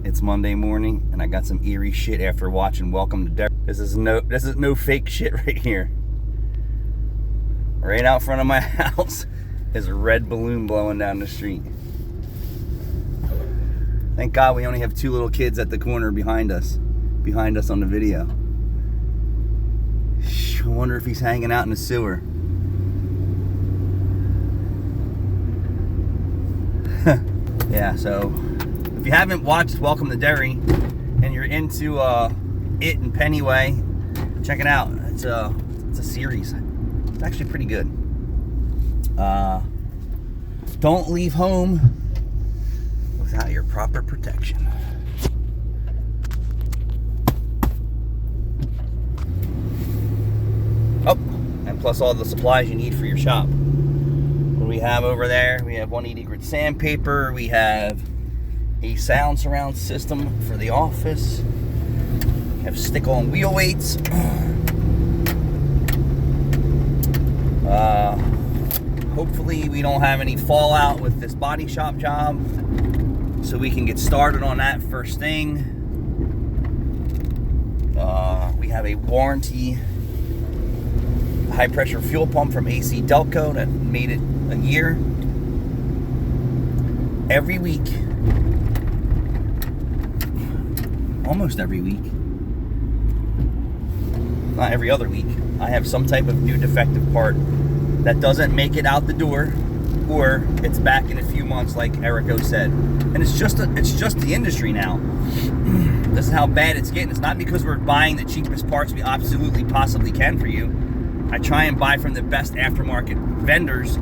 It's Monday morning, and I got some eerie shit after watching Welcome to Derry. This is no fake shit right here. Right out front of my house is a red balloon blowing down the street. Thank God we only have two little kids at the corner behind us on the video. I wonder if he's hanging out in the sewer. Yeah, so if you haven't watched Welcome to Derry and you're into it and Pennyway, check it out. It's a series. It's actually pretty good. Don't leave home without your proper protection. Oh, and plus all the supplies you need for your shop. What do we have over there? We have 180 grit sandpaper. We have a sound surround system for the office. We have stick-on wheel weights. Hopefully we don't have any fallout with this body shop job, so we can get started on that first thing. We have a warranty high pressure fuel pump from AC Delco that made it a year. Every week, almost every week, not every other week, I have some type of new defective part that doesn't make it out the door, or it's back in a few months, like Erico said. And it's just the industry now. This is how bad it's getting. It's not because we're buying the cheapest parts we absolutely possibly can for you. I try and buy from the best aftermarket vendors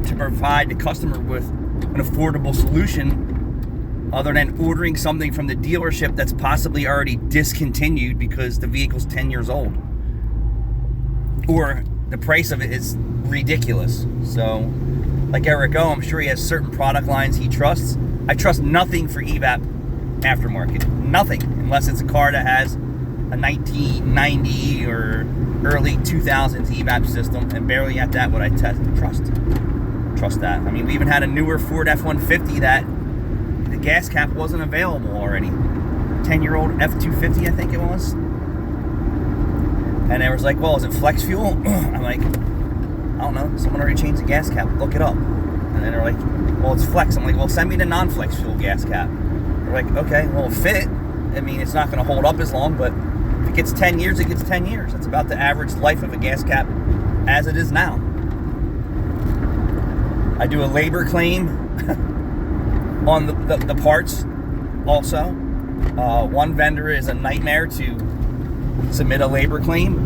to provide the customer with an affordable solution, other than ordering something from the dealership that's possibly already discontinued because the vehicle's 10 years old, or the price of it is ridiculous. So, like Eric O, I'm sure he has certain product lines he trusts. I trust nothing for EVAP aftermarket. Nothing, unless it's a car that has a 1990 or early 2000s EVAP system, and barely at that would I trust that. I mean, we even had a newer Ford F-150 that the gas cap wasn't available already. 10-year-old F-250, I think it was. And they was like, well, is it flex fuel? I'm like, I don't know. Someone already changed the gas cap. Look it up. And then they're like, well, it's flex. I'm like, well, send me the non-flex fuel gas cap. They're like, okay, well, fit. I mean, it's not going to hold up as long, but if it gets 10 years, it gets 10 years. That's about the average life of a gas cap as it is now. I do a labor claim on the parts also. One vendor is a nightmare to submit a labor claim,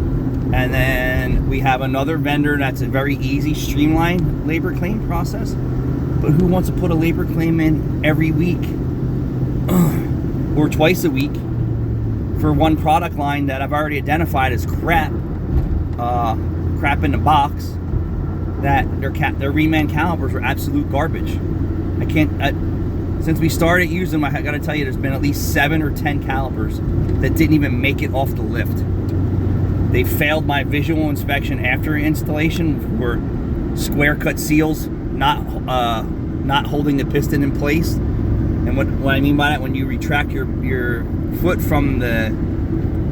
and then we have another vendor that's a very easy, streamlined labor claim process. But who wants to put a labor claim in every week or twice a week for one product line that I've already identified as crap in the box, that their reman calipers are absolute garbage. I can't, since we started using them, I gotta tell you, there's been at least 7 or 10 calipers that didn't even make it off the lift. They failed my visual inspection after installation for square cut seals not holding the piston in place. And what I mean by that, when you retract your foot from the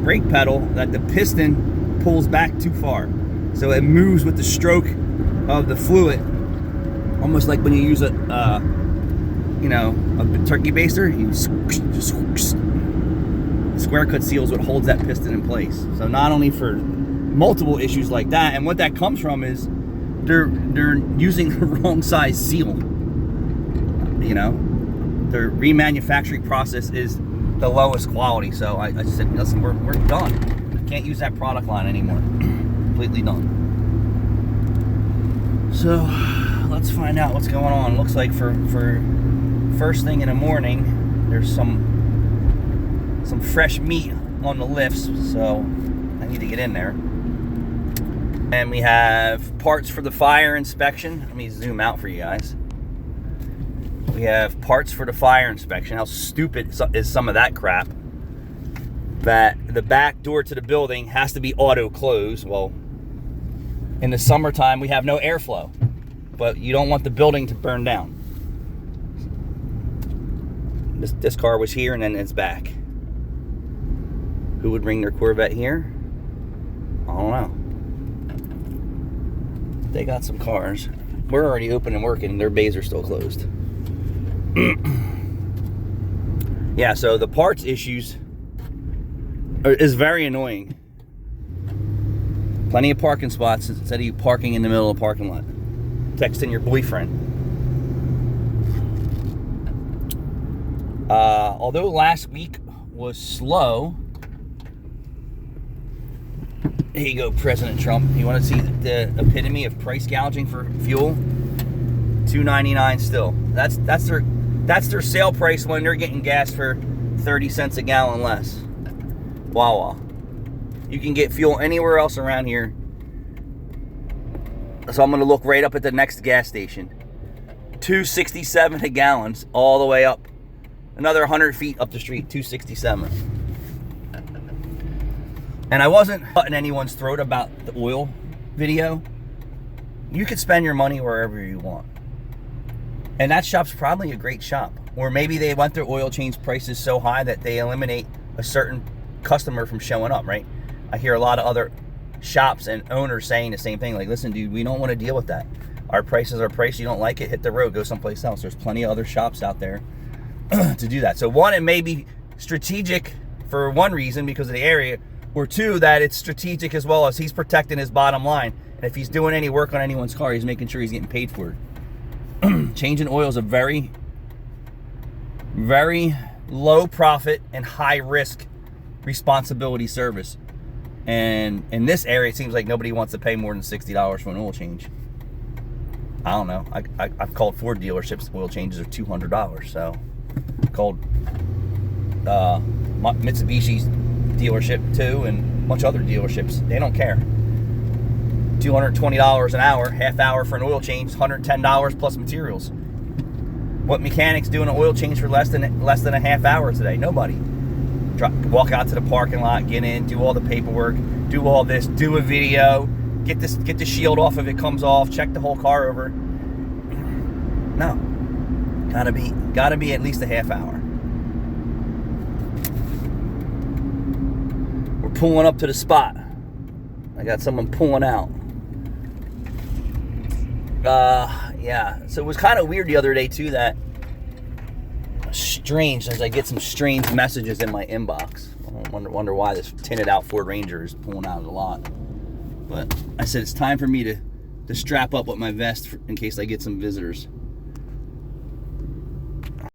brake pedal, that the piston pulls back too far, so it moves with the stroke of the fluid, almost like when you use a turkey baster. You just square cut seals what holds that piston in place. So not only for multiple issues like that, and what that comes from is they're using the wrong size seal. You know, their remanufacturing process is the lowest quality. So I said, listen, we're done. Can't use that product line anymore. Completely done. So let's find out what's going on. Looks like for first thing in the morning, there's some fresh meat on the lifts, so I need to get in there. And we have parts for the fire inspection. Let me zoom out for you guys. We have parts for the fire inspection. How stupid is some of that crap? That the back door to the building has to be auto closed. Well, in the summertime, we have no airflow, but you don't want the building to burn down. This car was here and then it's back. Who would bring their Corvette here? I don't know. They got some cars. We're already open and working. Their bays are still closed. Yeah, so the parts issues is very annoying. Plenty of parking spots instead of you parking in the middle of the parking lot. Texting your boyfriend. Although last week was slow. Here you go, President Trump. You want to see the epitome of price gouging for fuel? $2.99 still. That's their sale price when they're getting gas for 30 cents a gallon less. Wawa. You can get fuel anywhere else around here. So I'm going to look right up at the next gas station. $2.67 a gallon all the way up. Another 100 feet up the street, $2.67. And I wasn't cutting anyone's throat about the oil video. You could spend your money wherever you want. And that shop's probably a great shop. Or maybe they want their oil change prices so high that they eliminate a certain customer from showing up, right? I hear a lot of other shops and owners saying the same thing. Like, listen, dude, we don't want to deal with that. Our price is our price. You don't like it, hit the road, go someplace else. There's plenty of other shops out there to do that. So one, it may be strategic for one reason because of the area, or two, that it's strategic as well as he's protecting his bottom line. And if he's doing any work on anyone's car, he's making sure he's getting paid for it. Changing oil is a very, very low profit and high risk responsibility service. And in this area, it seems like nobody wants to pay more than $60 for an oil change. I don't know. I've called Ford dealerships, oil changes are $200. So called Mitsubishi's dealership too, and a bunch of other dealerships. They don't care. $220 an hour, half hour for an oil change, $110 plus materials. What mechanics do an oil change for less than a half hour today? Nobody. Walk out to the parking lot, get in, do all the paperwork, do all this, do a video, get the shield off if it comes off, check the whole car over. No. Gotta be at least a half hour. We're pulling up to the spot. I got someone pulling out. Yeah. So it was kind of weird the other day too, that strange as I get some strange messages in my inbox. I wonder why this tinted out Ford Ranger is pulling out a lot. But I said it's time for me to strap up with my vest in case I get some visitors.